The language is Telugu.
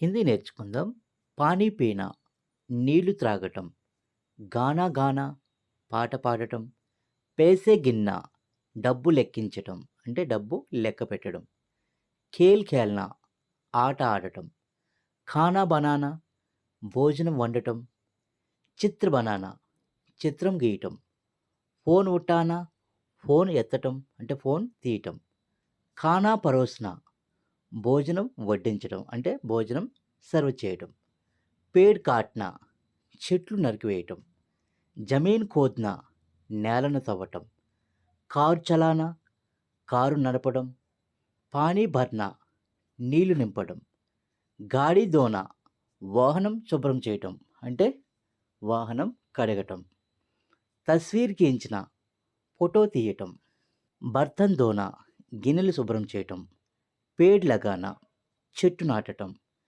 హిందీ నేర్చుకుందాం. పానీ పీనా నీళ్లు త్రాగటం, గానా గానా పాట పాడటం, పేసే గిన్నా డబ్బు లెక్కించటం అంటే డబ్బు లెక్క పెట్టడం, ఖేల్ ఖేల్నా ఆట ఆడటం, ఖానా బనానా భోజనం వండటం, చిత్ర బనానా చిత్రం గీయటం, ఫోన్ ఉఠానా ఫోన్ ఎత్తటం అంటే ఫోన్ తీయటం, ఖానా పరోస్నా భోజనం వడ్డించడం అంటే భోజనం సర్వ్ చేయటం, పేడ్ కాట్నా చెట్లు నరికివేయటం, జమీన్ ఖోద్నా నేలను తవ్వటం, కారు చలానా కారు నడపడం, పానీ భర్నా నీళ్లు నింపడం, గాడి దోనా వాహనం శుభ్రం చేయటం అంటే వాహనం కడగటం, తస్వీర్ ఖీంచిన ఫోటో తీయటం, బర్తన్ దోనా గిన్నెలు శుభ్రం చేయటం, పేడ్ లగానా చెట్టు నాటటం,